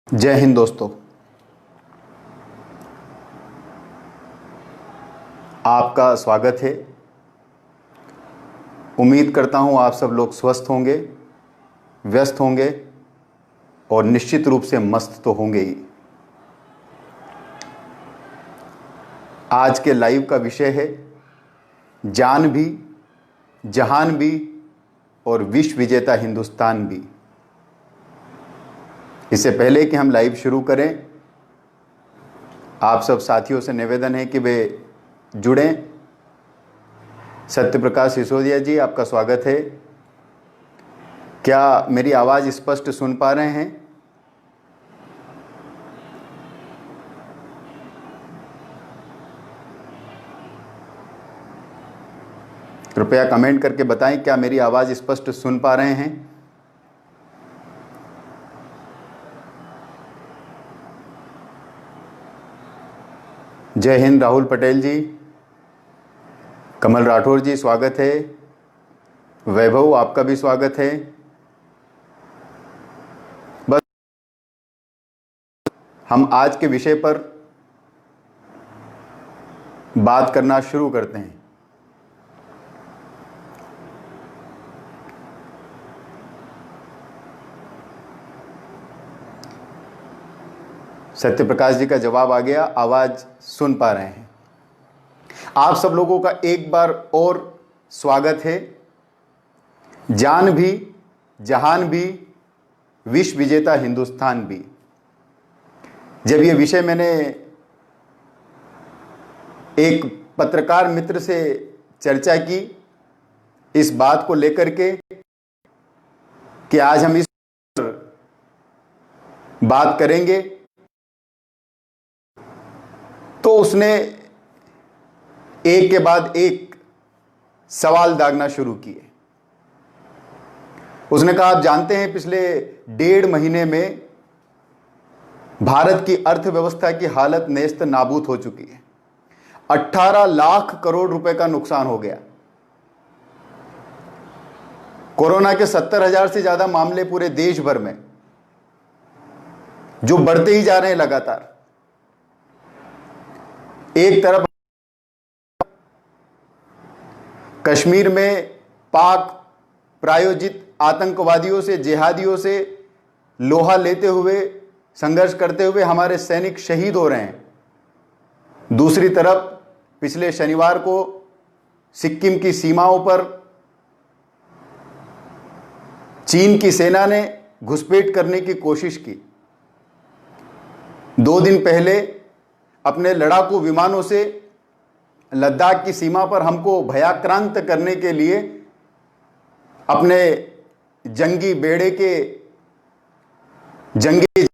जय हिंद दोस्तों। आपका स्वागत है। उम्मीद करता हूं आप सब लोग स्वस्थ होंगे, व्यस्त होंगे और निश्चित रूप से मस्त तो होंगे ही। आज के लाइव का विषय है जान भी, जहान भी और विश्व विजेता हिंदुस्तान भी। इससे पहले कि हम लाइव शुरू करें, आप सब साथियों से निवेदन है कि वे जुड़ें। सत्यप्रकाश सिसोदिया जी, आपका स्वागत है। क्या मेरी आवाज़ स्पष्ट सुन पा रहे हैं? कृपया कमेंट करके बताएं, क्या मेरी आवाज़ स्पष्ट सुन पा रहे हैं? जय हिंद राहुल पटेल जी, कमल राठौर जी स्वागत है। वैभव, आपका भी स्वागत है। बस हम आज के विषय पर बात करना शुरू करते हैं। सत्यप्रकाश जी का जवाब आ गया, आवाज सुन पा रहे हैं। आप सब लोगों का एक बार और स्वागत है। जान भी, जहान भी, विश्व विजेता हिंदुस्तान भी। जब ये विषय मैंने एक पत्रकार मित्र से चर्चा की इस बात को लेकर के कि आज हम इस पर बात करेंगे, तो उसने एक के बाद एक सवाल दागना शुरू किए। उसने कहा, आप जानते हैं पिछले 1.5 महीने में भारत की अर्थव्यवस्था की हालत नेस्त नाबूद हो चुकी है। 18 लाख करोड़ रुपए का नुकसान हो गया। कोरोना के 70,000 से ज्यादा मामले पूरे देश भर में, जो बढ़ते ही जा रहे हैं लगातार। एक तरफ कश्मीर में पाक प्रायोजित आतंकवादियों से, जिहादियों से लोहा लेते हुए, संघर्ष करते हुए हमारे सैनिक शहीद हो रहे हैं। दूसरी तरफ पिछले शनिवार को सिक्किम की सीमाओं पर चीन की सेना ने घुसपैठ करने की कोशिश की। 2 दिन पहले अपने लड़ाकू विमानों से लद्दाख की सीमा पर हमको भयाक्रांत करने के लिए अपने जंगी बेड़े के जंगी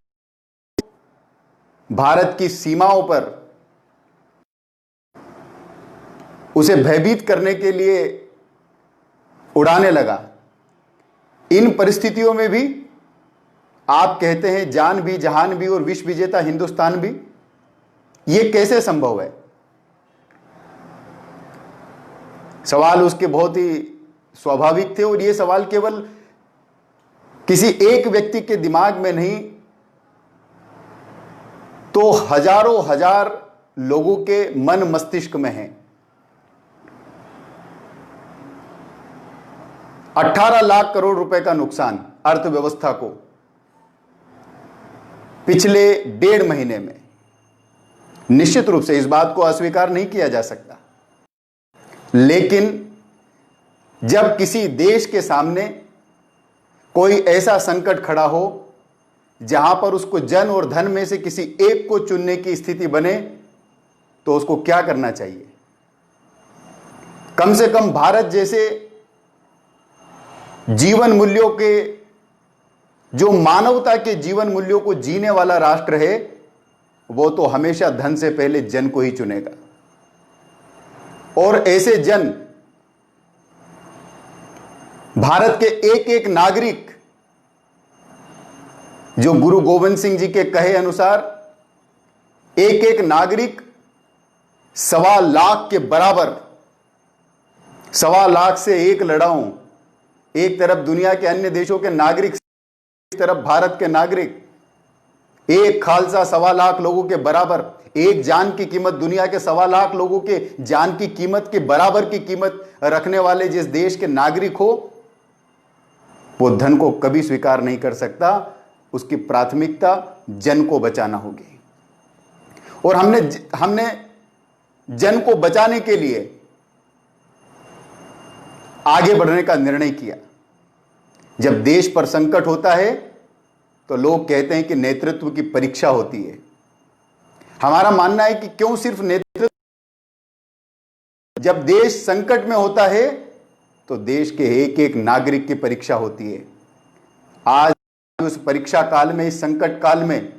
भारत की सीमाओं पर उसे भयभीत करने के लिए उड़ाने लगा। इन परिस्थितियों में भी आप कहते हैं जान भी, जहान भी और विश्व विजेता हिंदुस्तान भी। यह कैसे संभव है? सवाल उसके बहुत ही स्वाभाविक थे, और यह सवाल केवल किसी एक व्यक्ति के दिमाग में नहीं, तो हजारों हजार लोगों के मन मस्तिष्क में है। 18 लाख करोड़ रुपए का नुकसान अर्थव्यवस्था को पिछले 1.5 महीने में। निश्चित रूप से इस बात को अस्वीकार नहीं किया जा सकता, लेकिन जब किसी देश के सामने कोई ऐसा संकट खड़ा हो जहां पर उसको जन और धन में से किसी एक को चुनने की स्थिति बने, तो उसको क्या करना चाहिए? कम से कम भारत जैसे जीवन मूल्यों के, जो मानवता के जीवन मूल्यों को जीने वाला राष्ट्र है, वो तो हमेशा धन से पहले जन को ही चुनेगा। और ऐसे जन, भारत के एक एक नागरिक, जो गुरु गोविंद सिंह जी के कहे अनुसार एक एक नागरिक 1.25 लाख के बराबर, 1.25 लाख से एक लड़ाऊं। एक तरफ दुनिया के अन्य देशों के नागरिक, एक तरफ भारत के नागरिक, एक खालसा 1.25 लाख लोगों के बराबर, एक जान की कीमत दुनिया के 1.25 लाख लोगों के जान की कीमत के बराबर की कीमत रखने वाले जिस देश के नागरिक हो, वो धन को कभी स्वीकार नहीं कर सकता। उसकी प्राथमिकता जन को बचाना होगी। और हमने जन को बचाने के लिए आगे बढ़ने का निर्णय किया। जब देश पर संकट होता है तो लोग कहते हैं कि नेतृत्व की परीक्षा होती है। हमारा मानना है कि क्यों सिर्फ नेतृत्व, जब देश संकट में होता है तो देश के एक एक नागरिक की परीक्षा होती है। आज उस परीक्षा काल में, इस संकट काल में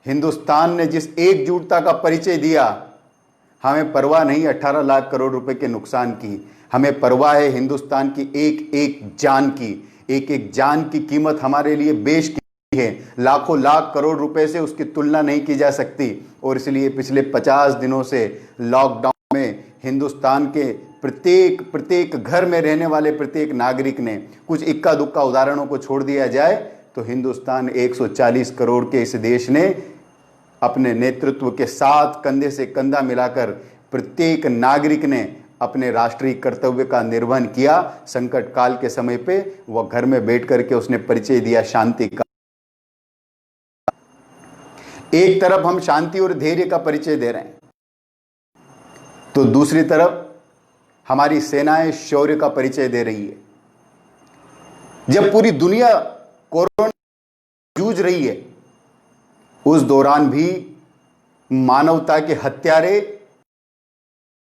हिंदुस्तान ने जिस एकजुटता का परिचय दिया, हमें परवाह नहीं 18 लाख करोड़ रुपए के नुकसान की, हमें परवाह है हिंदुस्तान की एक एक जान की। एक एक जान की कीमत हमारे लिए बेश की है, लाखों लाख करोड़ रुपए से उसकी तुलना नहीं की जा सकती। और इसलिए पिछले 50 दिनों से लॉकडाउन में हिंदुस्तान के प्रत्येक घर में रहने वाले प्रत्येक नागरिक ने, कुछ इक्का दुक्का उदाहरणों को छोड़ दिया जाए तो हिंदुस्तान 140 करोड़ के इस देश ने अपने नेतृत्व के साथ कंधे से कंधा मिलाकर प्रत्येक नागरिक ने अपने राष्ट्रीय कर्तव्य का निर्वहन किया। संकट काल के समय पे वह घर में बैठ करके उसने परिचय दिया शांति का। एक तरफ हम शांति और धैर्य का परिचय दे रहे हैं, तो दूसरी तरफ हमारी सेनाएं शौर्य का परिचय दे रही है। जब पूरी दुनिया कोरोना जूझ रही है, उस दौरान भी मानवता के हत्यारे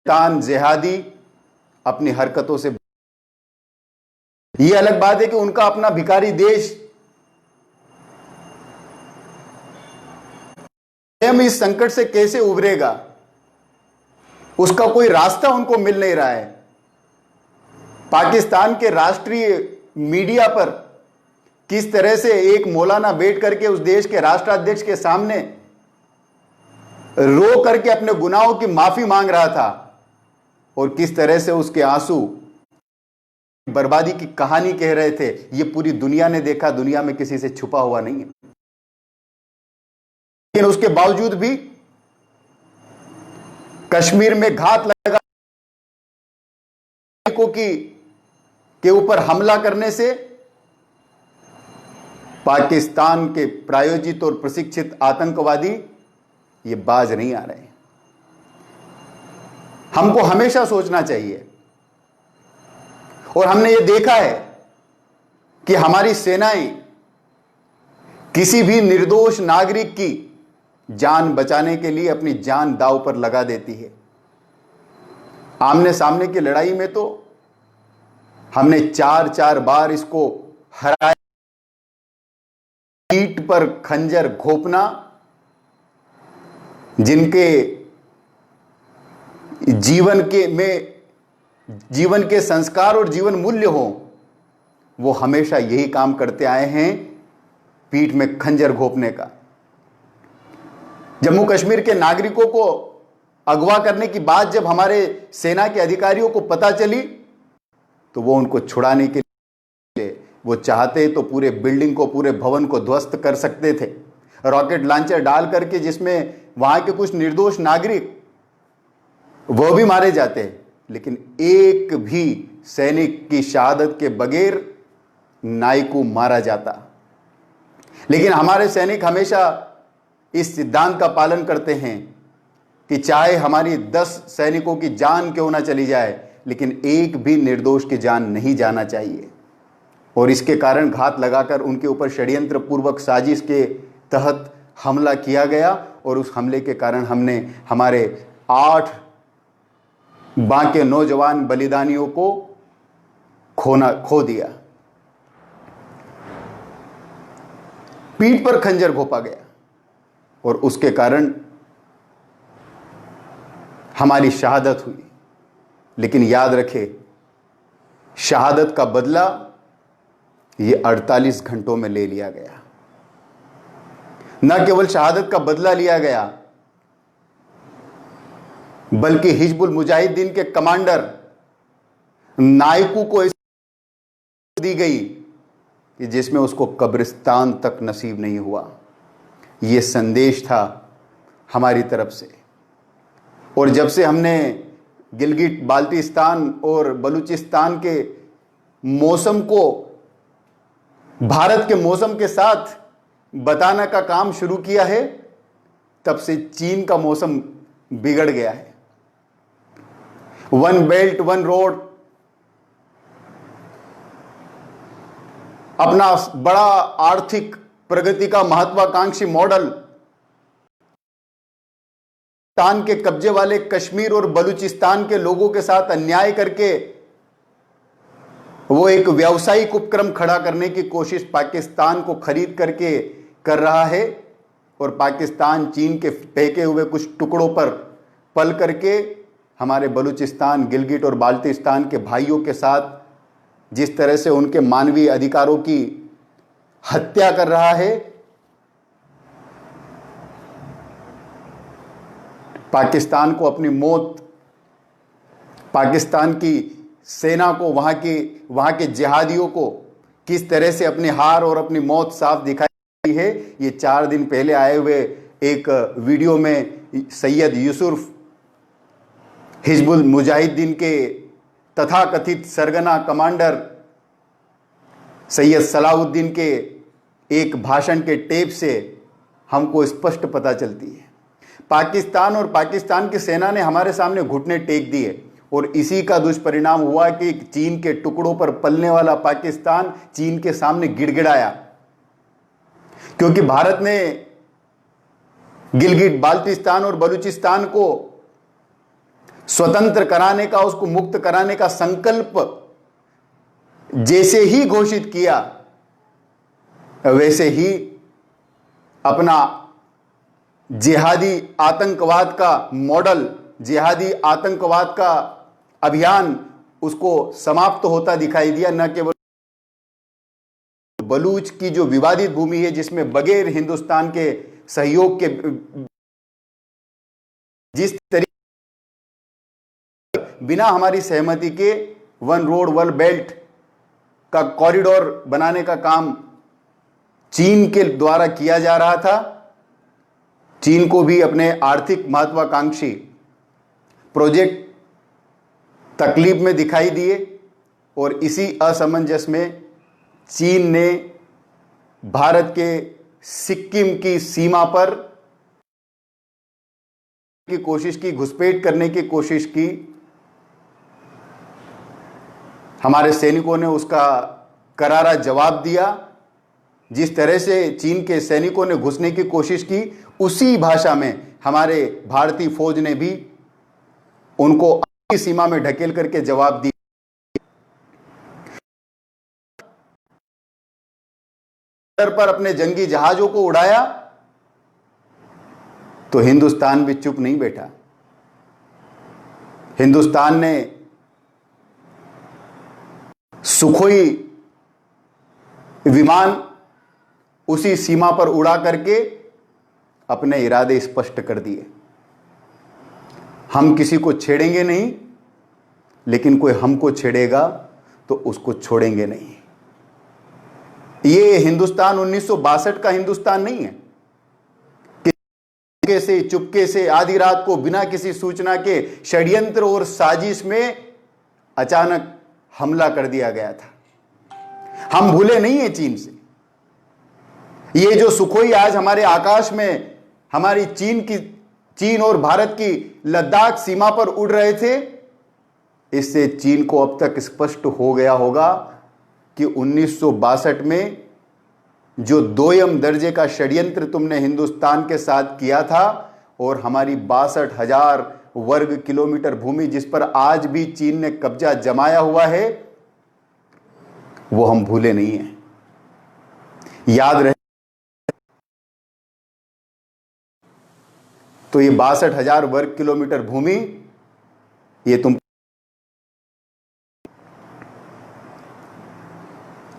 जिहादी अपनी हरकतों से, यह अलग बात है कि उनका अपना भिखारी देश स्वयं इस संकट से कैसे उभरेगा, उसका कोई रास्ता उनको मिल नहीं रहा है। पाकिस्तान के राष्ट्रीय मीडिया पर किस तरह से एक मौलाना बैठ करके उस देश के राष्ट्राध्यक्ष के सामने रो करके अपने गुनाहों की माफी मांग रहा था, और किस तरह से उसके आंसू बर्बादी की कहानी कह रहे थे, यह पूरी दुनिया ने देखा। दुनिया में किसी से छुपा हुआ नहीं है। लेकिन उसके बावजूद भी कश्मीर में घात लगा के ऊपर हमला करने से पाकिस्तान के प्रायोजित और प्रशिक्षित आतंकवादी ये बाज नहीं आ रहे। हमको हमेशा सोचना चाहिए, और हमने ये देखा है कि हमारी सेनाएं किसी भी निर्दोष नागरिक की जान बचाने के लिए अपनी जान दांव पर लगा देती है। आमने सामने की लड़ाई में तो हमने 4 बार इसको हराया। पीठ पर खंजर घोंपना, जिनके जीवन के संस्कार और जीवन मूल्य हो, वो हमेशा यही काम करते आए हैं, पीठ में खंजर घोंपने का। जम्मू कश्मीर के नागरिकों को अगवा करने की बात जब हमारे सेना के अधिकारियों को पता चली, तो वो उनको छुड़ाने के लिए वो चाहते तो पूरे बिल्डिंग को, पूरे भवन को ध्वस्त कर सकते थे, रॉकेट लॉन्चर डाल करके, जिसमें वहां के कुछ निर्दोष नागरिक वो भी मारे जाते। लेकिन एक भी सैनिक की शहादत के बगैर नायकू मारा जाता। लेकिन हमारे सैनिक हमेशा इस सिद्धांत का पालन करते हैं कि चाहे हमारी 10 सैनिकों की जान क्यों ना चली जाए, लेकिन एक भी निर्दोष की जान नहीं जाना चाहिए। और इसके कारण घात लगाकर उनके ऊपर षड्यंत्र पूर्वक साजिश के तहत हमला किया गया, और उस हमले के कारण हमने हमारे 8 बांके नौजवान बलिदानियों को खो दिया। पीठ पर खंजर घोंपा गया, और उसके कारण हमारी शहादत हुई। लेकिन याद रखें, शहादत का बदला ये 48 घंटों में ले लिया गया। न केवल शहादत का बदला लिया गया, बल्कि हिजबुल मुजाहिदीन के कमांडर नायकू को दी गई कि जिसमें उसको कब्रिस्तान तक नसीब नहीं हुआ। ये संदेश था हमारी तरफ से। और जब से हमने गिलगिट बाल्टिस्तान और बलूचिस्तान के मौसम को भारत के मौसम के साथ बताने का काम शुरू किया है, तब से चीन का मौसम बिगड़ गया है। वन बेल्ट वन रोड अपना बड़ा आर्थिक प्रगति का महत्वाकांक्षी मॉडल पाकिस्तान के कब्जे वाले कश्मीर और बलूचिस्तान के लोगों के साथ अन्याय करके वो एक व्यावसायिक उपक्रम खड़ा करने की कोशिश पाकिस्तान को खरीद करके कर रहा है। और पाकिस्तान चीन के फेंके हुए कुछ टुकड़ों पर पल करके हमारे बलूचिस्तान, गिलगिट और बाल्टिस्तान के भाइयों के साथ जिस तरह से उनके मानवीय अधिकारों की हत्या कर रहा है, पाकिस्तान को अपनी मौत, पाकिस्तान की सेना को, वहां के जिहादियों को किस तरह से अपनी हार और अपनी मौत साफ दिखाई है, ये 4 दिन पहले आए हुए एक वीडियो में सैयद यूसुफ हिजबुल मुजाहिदीन के तथाकथित सरगना कमांडर सैयद सलाहुद्दीन के एक भाषण के टेप से हमको स्पष्ट पता चलती है। पाकिस्तान और पाकिस्तान की सेना ने हमारे सामने घुटने टेक दिए और इसी का दुष्परिणाम हुआ कि चीन के टुकड़ों पर पलने वाला पाकिस्तान चीन के सामने गिड़गिड़ाया, क्योंकि भारत ने गिलगिट बाल्टिस्तान और बलूचिस्तान को स्वतंत्र कराने का, उसको मुक्त कराने का संकल्प जैसे ही घोषित किया, वैसे ही अपना जिहादी आतंकवाद का मॉडल, जिहादी आतंकवाद का अभियान उसको समाप्त होता दिखाई दिया। न केवल बलूच की जो विवादित भूमि है, जिसमें बगैर हिंदुस्तान के सहयोग के जिस तरीके बिना हमारी सहमति के वन रोड वन बेल्ट का कॉरिडोर बनाने का काम चीन के द्वारा किया जा रहा था, चीन को भी अपने आर्थिक महत्वाकांक्षी प्रोजेक्ट तकलीफ में दिखाई दिए। और इसी असमंजस में चीन ने भारत के सिक्किम की सीमा पर की कोशिश की, घुसपैठ करने की कोशिश की। हमारे सैनिकों ने उसका करारा जवाब दिया। जिस तरह से चीन के सैनिकों ने घुसने की कोशिश की, उसी भाषा में हमारे भारतीय फौज ने भी उनको अपनी सीमा में ढकेल करके जवाब दिया। पर अपने जंगी जहाजों को उड़ाया तो हिंदुस्तान भी चुप नहीं बैठा। हिंदुस्तान ने सुखोई विमान उसी सीमा पर उड़ा करके अपने इरादे स्पष्ट कर दिए। हम किसी को छेड़ेंगे नहीं, लेकिन कोई हमको छेड़ेगा तो उसको छोड़ेंगे नहीं। ये हिंदुस्तान 1962 का हिंदुस्तान नहीं है कि चुपके से आधी रात को बिना किसी सूचना के षड्यंत्र और साजिश में अचानक हमला कर दिया गया था। हम भूले नहीं है चीन से। ये जो सुखोई आज हमारे आकाश में हमारी चीन और भारत की लद्दाख सीमा पर उड़ रहे थे, इससे चीन को अब तक स्पष्ट हो गया होगा कि 1962 में जो दोयम दर्जे का षड्यंत्र तुमने हिंदुस्तान के साथ किया था और हमारी 62,000 वर्ग किलोमीटर भूमि जिस पर आज भी चीन ने कब्जा जमाया हुआ है, वो हम भूले नहीं हैं। याद रहे तो ये 62,000 वर्ग किलोमीटर भूमि, ये तुम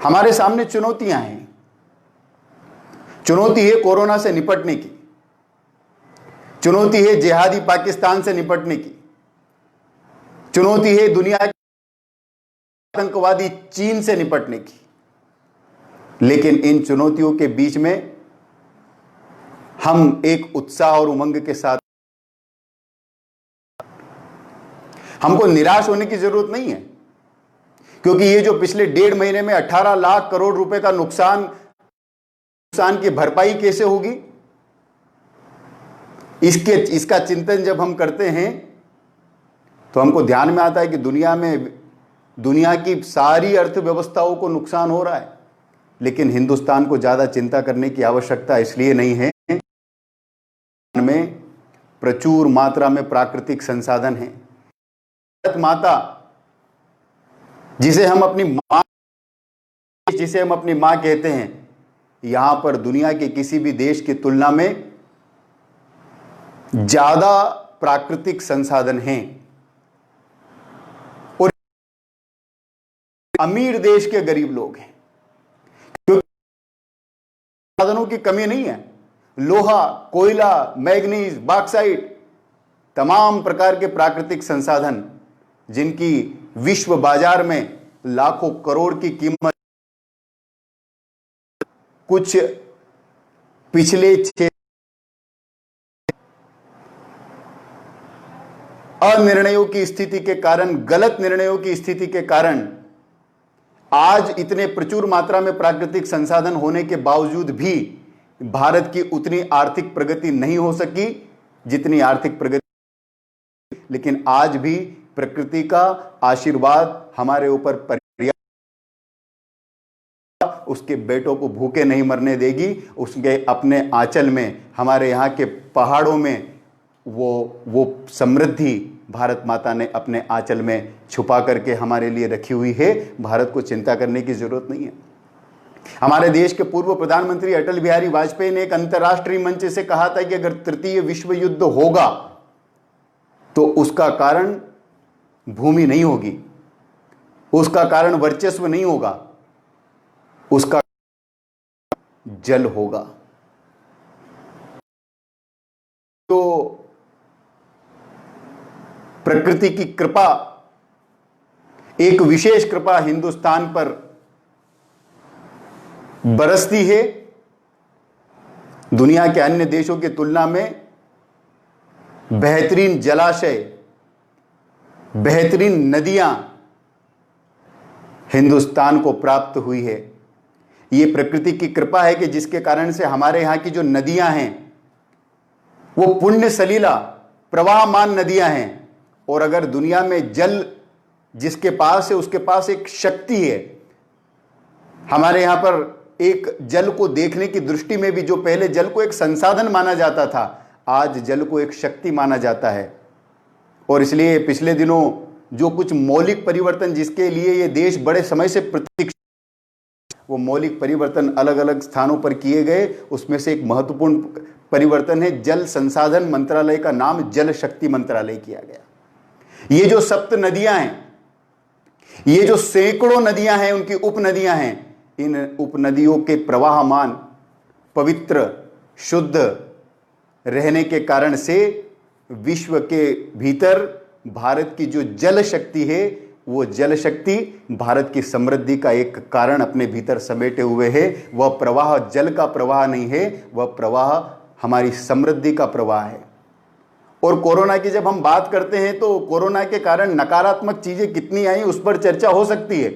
हमारे सामने चुनौतियां हैं। चुनौती है कोरोना से निपटने की, चुनौती है जिहादी पाकिस्तान से निपटने की, चुनौती है दुनिया के आतंकवादी चीन से निपटने की। लेकिन इन चुनौतियों के बीच में हम एक उत्साह और उमंग के साथ, हमको निराश होने की जरूरत नहीं है, क्योंकि ये जो पिछले 1.5 महीने में 18 लाख करोड़ रुपए का नुकसान की भरपाई कैसे होगी, इसका चिंतन जब हम करते हैं तो हमको ध्यान में आता है कि दुनिया की सारी अर्थव्यवस्थाओं को नुकसान हो रहा है, लेकिन हिंदुस्तान को ज्यादा चिंता करने की आवश्यकता इसलिए नहीं है। में प्रचुर मात्रा में प्राकृतिक संसाधन हैं। भारत माता जिसे हम अपनी मां कहते हैं, यहां पर दुनिया के किसी भी देश की तुलना में ज्यादा प्राकृतिक संसाधन हैं और अमीर देश के गरीब लोग हैं, क्योंकि संसाधनों की कमी नहीं है। लोहा, कोयला, मैग्नीज, बॉक्साइट, तमाम प्रकार के प्राकृतिक संसाधन जिनकी विश्व बाजार में लाखों करोड़ की कीमत, कुछ पिछले 6 अनिर्णयों की स्थिति के कारण, गलत निर्णयों की स्थिति के कारण आज इतने प्रचुर मात्रा में प्राकृतिक संसाधन होने के बावजूद भी भारत की उतनी आर्थिक प्रगति नहीं हो सकी जितनी आर्थिक प्रगति, लेकिन आज भी प्रकृति का आशीर्वाद हमारे ऊपर पर्याप्त, उसके बेटों को भूखे नहीं मरने देगी। उसके अपने आंचल में, हमारे यहाँ के पहाड़ों में वो समृद्धि भारत माता ने अपने आंचल में छुपा करके हमारे लिए रखी हुई है। भारत को चिंता करने की जरूरत नहीं है। हमारे देश के पूर्व प्रधानमंत्री अटल बिहारी वाजपेयी ने एक अंतर्राष्ट्रीय मंच से कहा था कि अगर तृतीय विश्व युद्ध होगा तो उसका कारण भूमि नहीं होगी, उसका कारण वर्चस्व नहीं होगा, उसका जल होगा। तो प्रकृति की कृपा, एक विशेष कृपा हिंदुस्तान पर बरसती है। दुनिया के अन्य देशों की तुलना में बेहतरीन जलाशय, बेहतरीन नदियां हिंदुस्तान को प्राप्त हुई है। यह प्रकृति की कृपा है कि जिसके कारण से हमारे यहां की जो नदियां हैं वो पुण्य सलीला प्रवाहमान नदियां हैं। और अगर दुनिया में जल जिसके पास है उसके पास एक शक्ति है। हमारे यहां पर एक जल को देखने की दृष्टि में भी, जो पहले जल को एक संसाधन माना जाता था, आज जल को एक शक्ति माना जाता है। और इसलिए पिछले दिनों जो कुछ मौलिक परिवर्तन जिसके लिए ये देश बड़े समय से प्रतीक्षा, वो मौलिक परिवर्तन अलग अलग स्थानों पर किए गए। उसमें से एक महत्वपूर्ण परिवर्तन है, जल संसाधन मंत्रालय का नाम जल शक्ति मंत्रालय किया गया। ये जो 7 नदियां हैं, ये जो सैकड़ों नदियां हैं, उनकी उपनदियां हैं, इन उपनदियों के प्रवाहमान, पवित्र, शुद्ध रहने के कारण से विश्व के भीतर भारत की जो जल शक्ति है, वो जल शक्ति भारत की समृद्धि का एक कारण अपने भीतर समेटे हुए है। वह प्रवाह जल का प्रवाह नहीं है, वह प्रवाह हमारी समृद्धि का प्रवाह है। और कोरोना की जब हम बात करते हैं तो कोरोना के कारण नकारात्मक चीजें कितनी आई उस पर चर्चा हो सकती है,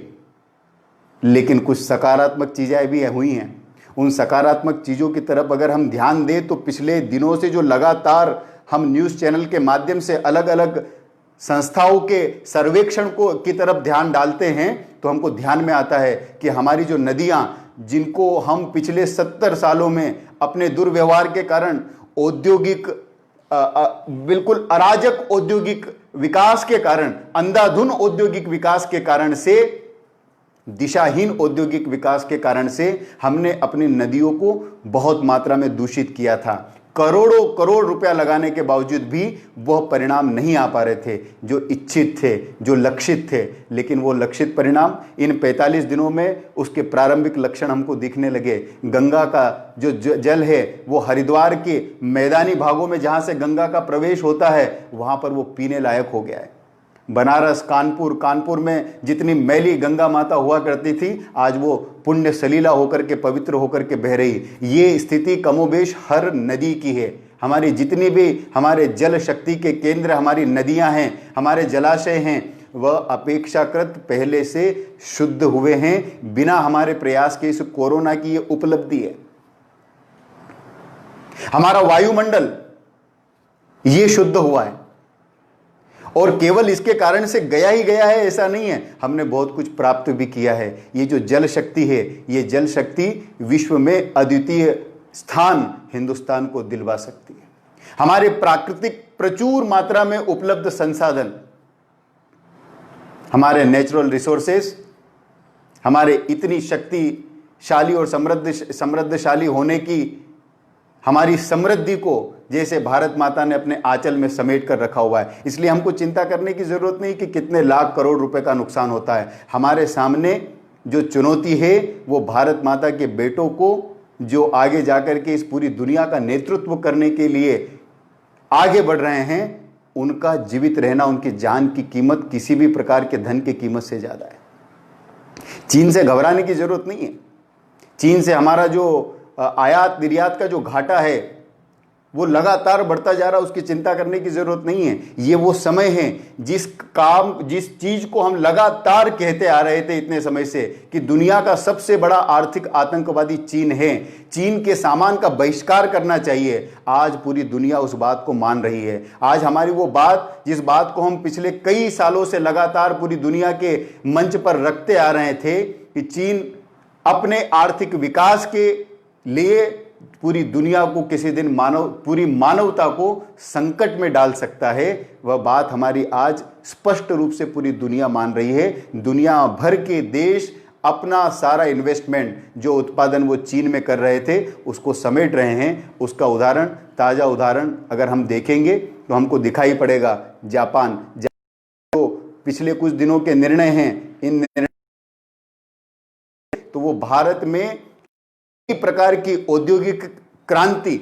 लेकिन कुछ सकारात्मक चीजें भी हुई हैं। उन सकारात्मक चीजों की तरफ अगर हम ध्यान दें तो पिछले दिनों से जो लगातार हम न्यूज चैनल के माध्यम से अलग अलग संस्थाओं के सर्वेक्षण की तरफ ध्यान डालते हैं, तो हमको ध्यान में आता है कि हमारी जो नदियां, जिनको हम पिछले 70 सालों में अपने दुर्व्यवहार के कारण औद्योगिक बिल्कुल अराजक औद्योगिक विकास के कारण, अंधाधुन औद्योगिक विकास के कारण से, दिशाहीन औद्योगिक विकास के कारण से हमने अपनी नदियों को बहुत मात्रा में दूषित किया था। करोड़ों करोड़ रुपया लगाने के बावजूद भी वह परिणाम नहीं आ पा रहे थे जो इच्छित थे, जो लक्षित थे। लेकिन वो लक्षित परिणाम इन 45 दिनों में उसके प्रारंभिक लक्षण हमको दिखने लगे। गंगा का जो जल है वो हरिद्वार के मैदानी भागों में जहां से गंगा का प्रवेश होता है वहां पर वो पीने लायक हो गया है। बनारस, कानपुर, कानपुर में जितनी मैली गंगा माता हुआ करती थी, आज वो पुण्य सलीला होकर के, पवित्र होकर के बह रही। ये स्थिति कमोबेश हर नदी की है। हमारी जितनी भी हमारे जल शक्ति के केंद्र, हमारी नदियां हैं, हमारे जलाशय हैं, वह अपेक्षाकृत पहले से शुद्ध हुए हैं। बिना हमारे प्रयास के इस कोरोना की ये उपलब्धि है। हमारा वायुमंडल ये शुद्ध हुआ है, और केवल इसके कारण से गया ही गया है ऐसा नहीं है, हमने बहुत कुछ प्राप्त भी किया है। ये जो जल शक्ति है, ये जल शक्ति विश्व में अद्वितीय स्थान हिंदुस्तान को दिलवा सकती है। हमारे प्राकृतिक प्रचुर मात्रा में उपलब्ध संसाधन, हमारे नेचुरल रिसोर्सेस, हमारे इतनी शक्तिशाली और समृद्धशाली होने की हमारी समृद्धि को जैसे भारत माता ने अपने आंचल में समेट कर रखा हुआ है। इसलिए हमको चिंता करने की जरूरत नहीं कि कितने लाख करोड़ रुपए का नुकसान होता है। हमारे सामने जो चुनौती है वो भारत माता के बेटों को, जो आगे जाकर के इस पूरी दुनिया का नेतृत्व करने के लिए आगे बढ़ रहे हैं, उनका जीवित रहना, उनकी जान की कीमत किसी भी प्रकार के धन की कीमत से ज्यादा है। चीन से घबराने की जरूरत नहीं है। चीन से हमारा जो आयात निर्यात का जो घाटा है वो लगातार बढ़ता जा रहा है, उसकी चिंता करने की जरूरत नहीं है। ये वो समय है जिस चीज को हम लगातार कहते आ रहे थे इतने समय से कि दुनिया का सबसे बड़ा आर्थिक आतंकवादी चीन है, चीन के सामान का बहिष्कार करना चाहिए। आज पूरी दुनिया उस बात को मान रही है। आज हमारी वो बात, जिस बात को हम पिछले कई सालों से लगातार पूरी दुनिया के मंच पर रखते आ रहे थे कि चीन अपने आर्थिक विकास के लिए पूरी दुनिया को किसी दिन पूरी मानवता को संकट में डाल सकता है, वह बात हमारी आज स्पष्ट रूप से पूरी दुनिया मान रही है। दुनिया भर के देश अपना सारा इन्वेस्टमेंट, जो उत्पादन वो चीन में कर रहे थे, उसको समेट रहे हैं। उसका उदाहरण, ताजा उदाहरण अगर हम देखेंगे तो हमको दिखाई पड़ेगा जापान। जो पिछले कुछ दिनों के निर्णय हैं, इन निर्णय तो वो भारत में प्रकार की औद्योगिक क्रांति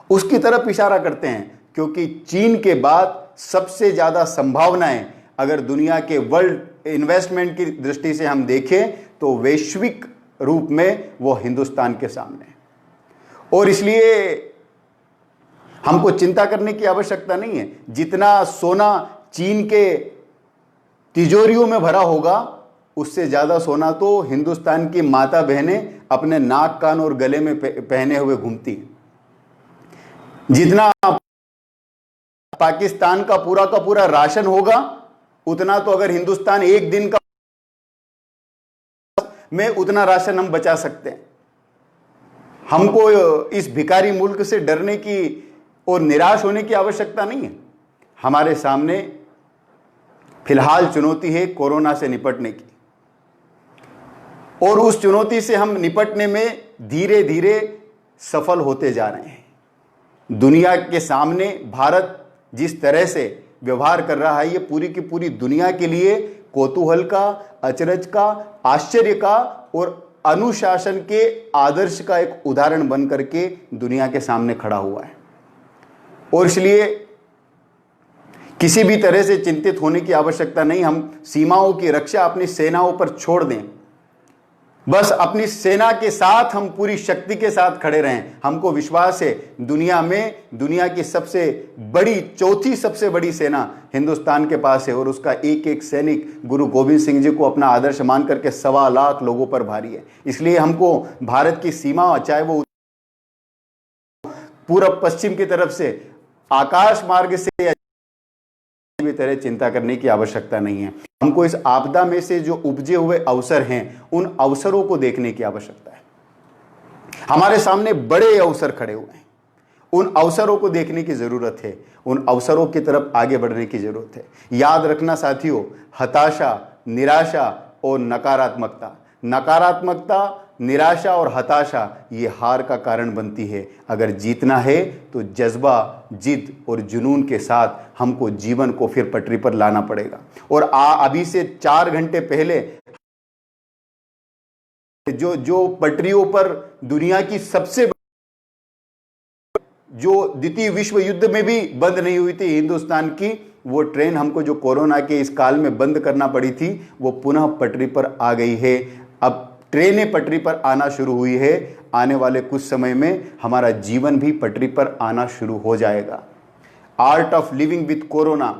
उसकी तरफ इशारा करते हैं, क्योंकि चीन के बाद सबसे ज्यादा संभावनाएं अगर दुनिया के वर्ल्ड इन्वेस्टमेंट की दृष्टि से हम देखें तो वैश्विक रूप में वो हिंदुस्तान के सामने है। और इसलिए हमको चिंता करने की आवश्यकता नहीं है। जितना सोना चीन के तिजोरियों में भरा होगा, उससे ज्यादा सोना तो हिंदुस्तान की माता बहनें अपने नाक, कान और गले में पहने हुए घूमती हैं। जितना पाकिस्तान का पूरा राशन होगा, उतना तो अगर हिंदुस्तान एक दिन का में उतना राशन हम बचा सकते हैं। हमको इस भिखारी मुल्क से डरने की और निराश होने की आवश्यकता नहीं है। हमारे सामने फिलहाल चुनौती है कोरोना से निपटने की, और उस चुनौती से हम निपटने में धीरे धीरे सफल होते जा रहे हैं। दुनिया के सामने भारत जिस तरह से व्यवहार कर रहा है, ये पूरी की पूरी दुनिया के लिए कौतूहल का, अचरज का, आश्चर्य का और अनुशासन के आदर्श का एक उदाहरण बन करके दुनिया के सामने खड़ा हुआ है। और इसलिए किसी भी तरह से चिंतित होने की आवश्यकता नहीं। हम सीमाओं की रक्षा अपनी सेनाओं पर छोड़ दें, बस अपनी सेना के साथ हम पूरी शक्ति के साथ खड़े रहें। हमको विश्वास है दुनिया में दुनिया की सबसे बड़ी, चौथी सबसे बड़ी सेना हिंदुस्तान के पास है, और उसका एक एक सैनिक गुरु गोविंद सिंह जी को अपना आदर्श मान करके 1.25 लाख लोगों पर भारी है। इसलिए हमको भारत की सीमा, चाहे वो पूर्व पश्चिम की तरफ से, आकाश मार्ग से, भी तरह चिंता करने की आवश्यकता नहीं है। हमको इस आपदा में से जो उपजे हुए अवसर हैं, उन अवसरों को देखने की आवश्यकता है। हमारे सामने बड़े अवसर खड़े हुए हैं, उन अवसरों को देखने की जरूरत है, उन अवसरों की तरफ आगे बढ़ने की जरूरत है। याद रखना साथियों, हताशा, निराशा और नकारात्मकता, निराशा और हताशा ये हार का कारण बनती है। अगर जीतना है तो जज्बा, जिद और जुनून के साथ हमको जीवन को फिर पटरी पर लाना पड़ेगा। और अभी से 4 घंटे पहले जो पटरियों पर दुनिया की सबसे, जो द्वितीय विश्व युद्ध में भी बंद नहीं हुई थी, हिंदुस्तान की वो ट्रेन हमको जो कोरोना के इस काल में बंद करना पड़ी थी, वो पुनः पटरी पर आ गई है। अब ट्रेनें पटरी पर आना शुरू हुई है। आने वाले कुछ समय में हमारा जीवन भी पटरी पर आना शुरू हो जाएगा। Art of living with corona,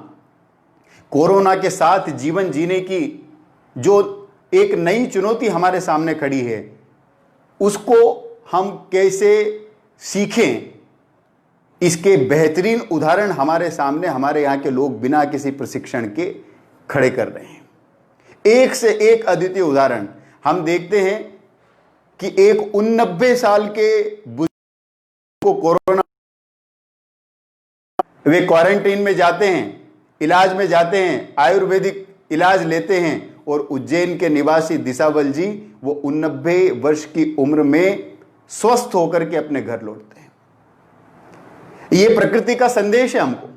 corona के साथ जीवन जीने की जो एक नई चुनौती हमारे सामने खड़ी है, उसको हम कैसे सीखें, इसके बेहतरीन उदाहरण हमारे सामने हमारे यहाँ के लोग बिना किसी प्रशिक्षण के खड़े कर रहे हैं। एक से एक अद्वितीय उदाहरण हम देखते हैं कि एक 89 साल के बुजुर्ग को कोरोना, वे क्वारंटीन में जाते हैं, इलाज में जाते हैं, आयुर्वेदिक इलाज लेते हैं, और उज्जैन के निवासी दिशाबल जी वो 89 वर्ष की उम्र में स्वस्थ होकर के अपने घर लौटते हैं। ये प्रकृति का संदेश है हमको।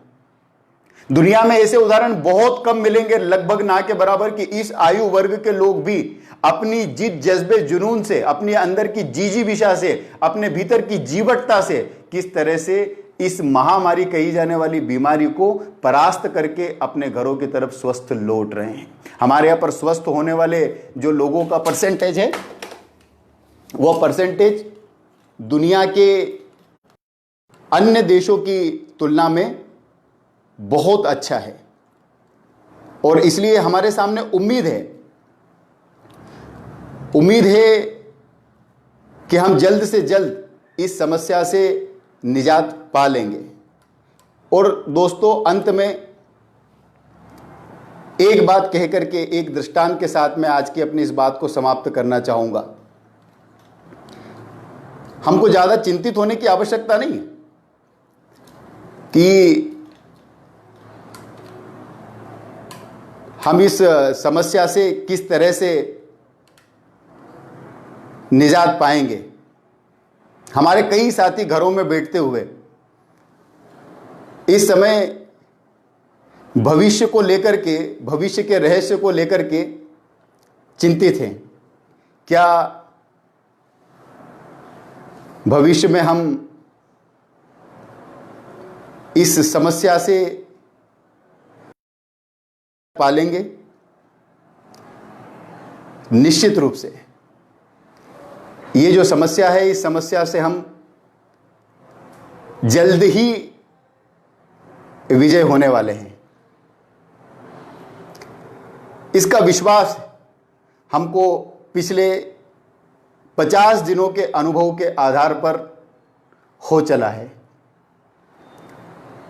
दुनिया में ऐसे उदाहरण बहुत कम मिलेंगे, लगभग ना के बराबर, कि इस आयु वर्ग के लोग भी अपनी जिद, जज्बे, जुनून से, अपने अंदर की जीजीविषा से, अपने भीतर की जीवटता से किस तरह से इस महामारी कही जाने वाली बीमारी को परास्त करके अपने घरों की तरफ स्वस्थ लौट रहे हैं। हमारे यहाँ पर स्वस्थ होने वाले जो लोगों का परसेंटेज है, वो परसेंटेज दुनिया के अन्य देशों की तुलना में बहुत अच्छा है। और इसलिए हमारे सामने उम्मीद है कि हम जल्द से जल्द इस समस्या से निजात पा लेंगे। और दोस्तों, अंत में एक बात कह करके, एक दृष्टांत के साथ मैं आज की अपनी इस बात को समाप्त करना चाहूंगा। हमको ज्यादा चिंतित होने की आवश्यकता नहीं है कि हम इस समस्या से किस तरह से निजात पाएंगे। हमारे कई साथी घरों में बैठते हुए इस समय भविष्य को लेकर के, भविष्य के रहस्य को लेकर के चिंतित हैं। क्या भविष्य में हम इस समस्या से पालेंगे? निश्चित रूप से ये जो समस्या है, इस समस्या से हम जल्द ही विजय होने वाले हैं। इसका विश्वास हमको पिछले 50 दिनों के अनुभव के आधार पर हो चला है।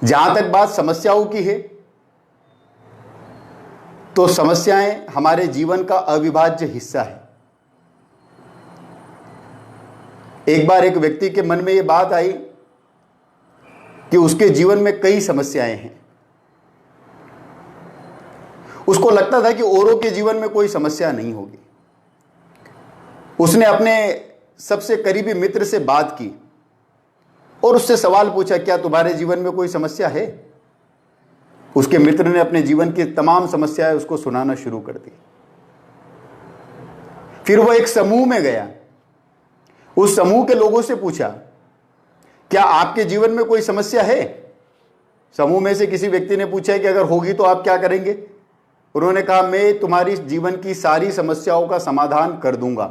जहां तक बात समस्याओं की है, तो समस्याएं हमारे जीवन का अविभाज्य हिस्सा है। एक बार एक व्यक्ति के मन में यह बात आई कि उसके जीवन में कई समस्याएं हैं। उसको लगता था कि औरों के जीवन में कोई समस्या नहीं होगी। उसने अपने सबसे करीबी मित्र से बात की और उससे सवाल पूछा, क्या तुम्हारे जीवन में कोई समस्या है? उसके मित्र ने अपने जीवन की तमाम समस्याएं उसको सुनाना शुरू कर दी। फिर वो एक समूह में गया, उस समूह के लोगों से पूछा, क्या आपके जीवन में कोई समस्या है? समूह में से किसी व्यक्ति ने पूछा कि अगर होगी तो आप क्या करेंगे? उन्होंने कहा, मैं तुम्हारी जीवन की सारी समस्याओं का समाधान कर दूंगा।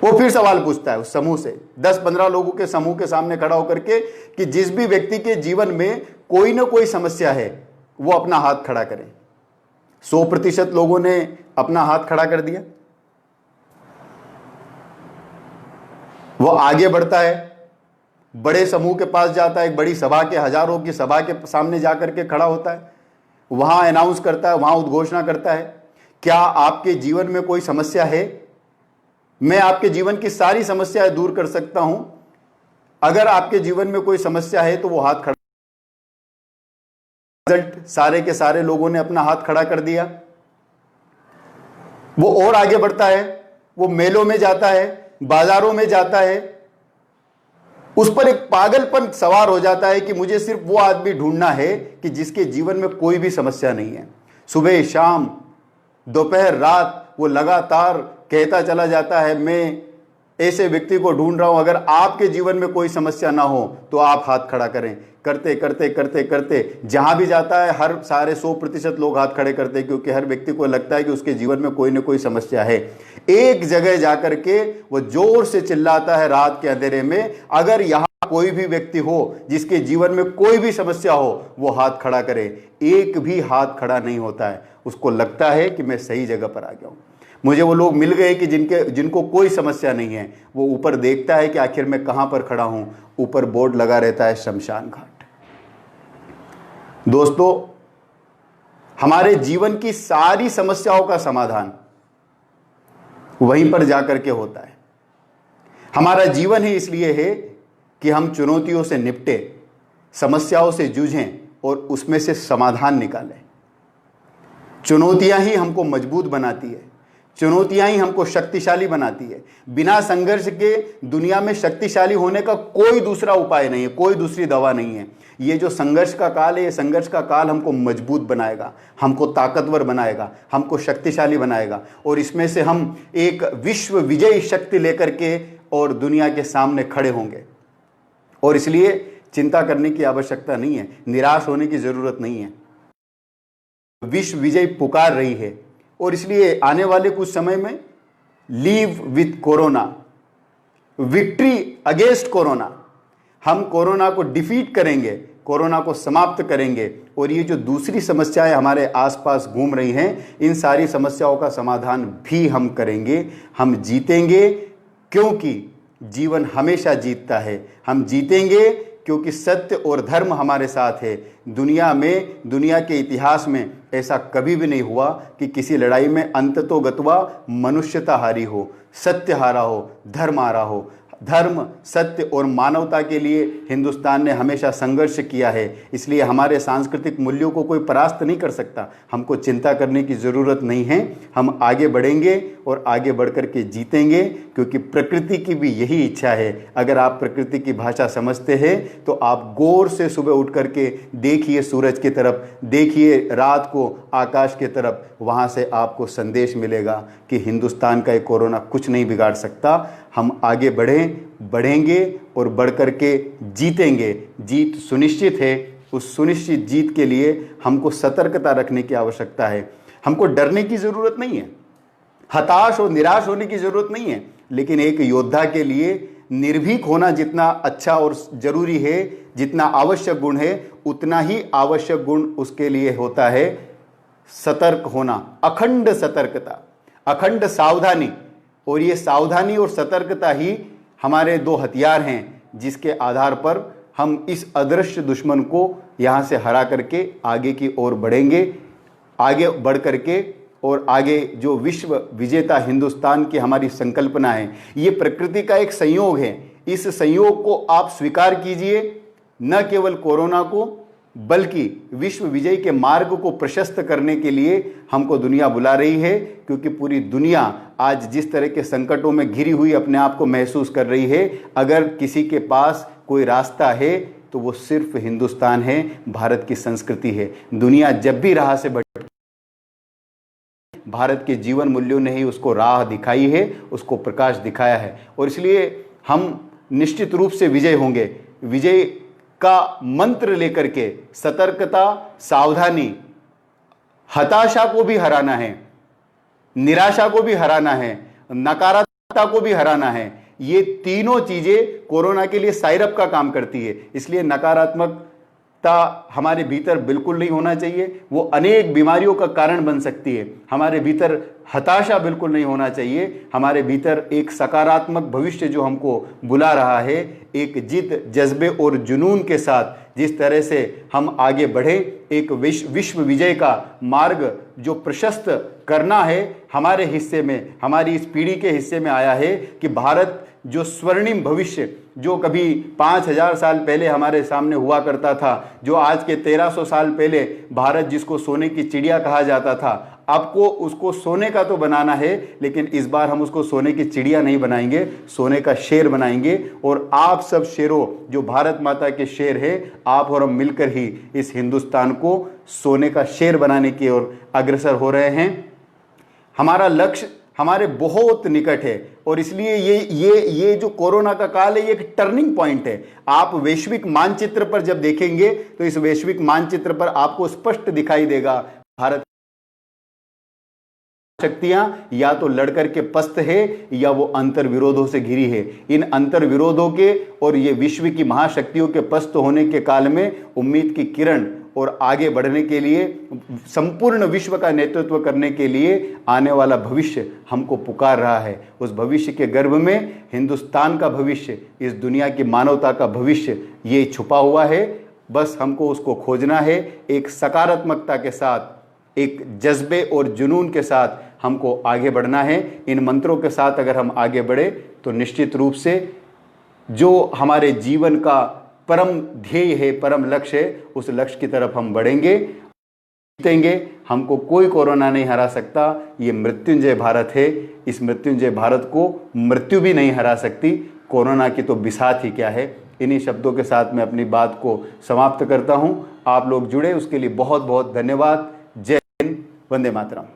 वो फिर सवाल पूछता है उस समूह से, 10-15 लोगों के समूह के सामने खड़ा होकर के, कि जिस भी व्यक्ति के जीवन में कोई ना कोई समस्या है वो अपना हाथ खड़ा करे। 100% लोगों ने अपना हाथ खड़ा कर दिया। वो आगे बढ़ता है, बड़े समूह के पास जाता है, एक बड़ी सभा के, हजारों की सभा के सामने जाकर के खड़ा होता है। वहां अनाउंस करता है, वहां उद्घोषणा करता है, क्या आपके जीवन में कोई समस्या है? मैं आपके जीवन की सारी समस्याएं दूर कर सकता हूं। अगर आपके जीवन में कोई समस्या है तो वो हाथ खड़ा। सारे के सारे लोगों ने अपना हाथ खड़ा कर दिया। वो और आगे बढ़ता है, वो मेलों में जाता है, बाजारों में जाता है। उस पर एक पागलपन सवार हो जाता है कि मुझे सिर्फ वो आदमी ढूंढना है कि जिसके जीवन में कोई भी समस्या नहीं है। सुबह, शाम, दोपहर, रात वो लगातार कहता चला जाता है, मैं ऐसे व्यक्ति को ढूंढ रहा हूं। अगर आपके जीवन में कोई समस्या ना हो तो आप हाथ खड़ा करें। करते करते करते करते जहां भी जाता है हर सारे 100% लोग हाथ खड़े करते हैं, क्योंकि हर व्यक्ति को लगता है कि उसके जीवन में कोई ना कोई समस्या है। एक जगह जाकर के वो जोर से चिल्लाता है रात के अंधेरे में, अगर यहां कोई भी व्यक्ति हो जिसके जीवन में कोई भी समस्या हो वो हाथ खड़ा करे। एक भी हाथ खड़ा नहीं होता है। उसको लगता है कि मैं सही जगह पर आ गया हूं, मुझे वो लोग मिल गए कि जिनको कोई समस्या नहीं है। वो ऊपर देखता है कि आखिर मैं कहां पर खड़ा हूं। ऊपर बोर्ड लगा रहता है शमशान घाट। दोस्तों, हमारे जीवन की सारी समस्याओं का समाधान वहीं पर जाकर के होता है। हमारा जीवन ही इसलिए है कि हम चुनौतियों से निपटे, समस्याओं से जूझें और उसमें से समाधान निकालें। चुनौतियां ही हमको मजबूत बनाती है, चुनौतियां ही हमको शक्तिशाली बनाती है। बिना संघर्ष के दुनिया में शक्तिशाली होने का कोई दूसरा उपाय नहीं है, कोई दूसरी दवा नहीं है। ये जो संघर्ष का काल है, ये संघर्ष का काल हमको मजबूत बनाएगा, हमको ताकतवर बनाएगा, हमको शक्तिशाली बनाएगा और इसमें से हम एक विश्व विजयी शक्ति लेकर के और दुनिया के सामने खड़े होंगे। और इसलिए चिंता करने की आवश्यकता नहीं है, निराश होने की जरूरत नहीं है। विश्व विजय पुकार रही है और इसलिए आने वाले कुछ समय में leave with corona, victory against corona, हम कोरोना को डिफीट करेंगे, कोरोना को समाप्त करेंगे। और ये जो दूसरी समस्याएं हमारे आसपास घूम रही हैं, इन सारी समस्याओं का समाधान भी हम करेंगे। हम जीतेंगे क्योंकि जीवन हमेशा जीतता है। हम जीतेंगे क्योंकि सत्य और धर्म हमारे साथ है। दुनिया में, दुनिया के इतिहास में ऐसा कभी भी नहीं हुआ कि किसी लड़ाई में अंततोगत्वा मनुष्यता हारी हो, सत्य हारा हो, धर्म हारा हो। धर्म, सत्य और मानवता के लिए हिंदुस्तान ने हमेशा संघर्ष किया है। इसलिए हमारे सांस्कृतिक मूल्यों को कोई परास्त नहीं कर सकता। हमको चिंता करने की ज़रूरत नहीं है। हम आगे बढ़ेंगे और आगे बढ़ कर के जीतेंगे, क्योंकि प्रकृति की भी यही इच्छा है। अगर आप प्रकृति की भाषा समझते हैं तो आप गौर से सुबह उठ करके देखिए सूरज की तरफ, देखिए रात को आकाश की तरफ। वहाँ से आपको संदेश मिलेगा कि हिंदुस्तान का ये कोरोना कुछ नहीं बिगाड़ सकता। हम आगे बढ़ेंगे और बढ़ कर के जीतेंगे। जीत सुनिश्चित है। उस सुनिश्चित जीत के लिए हमको सतर्कता रखने की आवश्यकता है। हमको डरने की ज़रूरत नहीं है, हताश और निराश होने की ज़रूरत नहीं है। लेकिन एक योद्धा के लिए निर्भीक होना जितना अच्छा और ज़रूरी है, जितना आवश्यक गुण है, उतना ही आवश्यक गुण उसके लिए होता है सतर्क होना, अखंड सतर्कता, अखंड सावधानी। और ये सावधानी और सतर्कता ही हमारे दो हथियार हैं, जिसके आधार पर हम इस अदृश्य दुश्मन को यहाँ से हरा करके आगे की ओर बढ़ेंगे। आगे बढ़ करके और आगे जो विश्व विजेता हिंदुस्तान की हमारी संकल्पना है, ये प्रकृति का एक संयोग है। इस संयोग को आप स्वीकार कीजिए, न केवल कोरोना को बल्कि विश्व विजय के मार्ग को प्रशस्त करने के लिए हमको दुनिया बुला रही है। क्योंकि पूरी दुनिया आज जिस तरह के संकटों में घिरी हुई अपने आप को महसूस कर रही है, अगर किसी के पास कोई रास्ता है तो वो सिर्फ हिंदुस्तान है, भारत की संस्कृति है। दुनिया जब भी राह से भारत के जीवन मूल्यों ने ही उसको राह दिखाई है, उसको प्रकाश दिखाया है। और इसलिए हम निश्चित रूप से विजय होंगे। विजय का मंत्र लेकर के सतर्कता, सावधानी, हताशा को भी हराना है, निराशा को भी हराना है, नकारात्मकता को भी हराना है। ये तीनों चीजें कोरोना के लिए साइरप का काम करती है। इसलिए नकारात्मकता हमारे भीतर बिल्कुल नहीं होना चाहिए, वो अनेक बीमारियों का कारण बन सकती है। हमारे भीतर हताशा बिल्कुल नहीं होना चाहिए। हमारे भीतर एक सकारात्मक भविष्य जो हमको बुला रहा है, एक जिद, जज्बे और जुनून के साथ जिस तरह से हम आगे बढ़े, एक विश्व विजय का मार्ग जो प्रशस्त करना है हमारे हिस्से में, हमारी इस पीढ़ी के हिस्से में आया है कि भारत जो स्वर्णिम भविष्य जो कभी 5000 साल पहले हमारे सामने हुआ करता था, जो आज के 1300 साल पहले भारत जिसको सोने की चिड़िया कहा जाता था, आपको उसको सोने का तो बनाना है, लेकिन इस बार हम उसको सोने की चिड़िया नहीं बनाएंगे, सोने का शेर बनाएंगे। और आप सब शेरों जो भारत माता के शेर है, आप और हम मिलकर ही इस हिंदुस्तान को सोने का शेर बनाने की ओर अग्रसर हो रहे हैं। हमारा लक्ष्य हमारे बहुत निकट है। और इसलिए ये जो कोरोना का काल है, ये एक टर्निंग पॉइंट है। आप वैश्विक मानचित्र पर जब देखेंगे तो इस वैश्विक मानचित्र पर आपको स्पष्ट दिखाई देगा भारत शक्तियां या तो लड़कर के पस्त है या वो अंतर विरोधों से घिरी है। इन अंतर विरोधों के और ये विश्व की महाशक्तियों के पस्त होने के काल में उम्मीद की किरण और आगे बढ़ने के लिए, संपूर्ण विश्व का नेतृत्व करने के लिए आने वाला भविष्य हमको पुकार रहा है। उस भविष्य के गर्भ में हिंदुस्तान का भविष्य, इस दुनिया की मानवता का भविष्य ये छुपा हुआ है। बस हमको उसको खोजना है। एक सकारात्मकता के साथ, एक जज्बे और जुनून के साथ हमको आगे बढ़ना है। इन मंत्रों के साथ अगर हम आगे बढ़े तो निश्चित रूप से जो हमारे जीवन का परम ध्येय है, परम लक्ष्य है, उस लक्ष्य की तरफ हम बढ़ेंगे, जीतेंगे। हमको कोई कोरोना नहीं हरा सकता। ये मृत्युंजय भारत है। इस मृत्युंजय भारत को मृत्यु भी नहीं हरा सकती। कोरोना की तो बिसात ही क्या है। इन्हीं शब्दों के साथ मैं अपनी बात को समाप्त करता हूँ। आप लोग जुड़े उसके लिए बहुत बहुत धन्यवाद। जय हिंद, वंदे मातरम।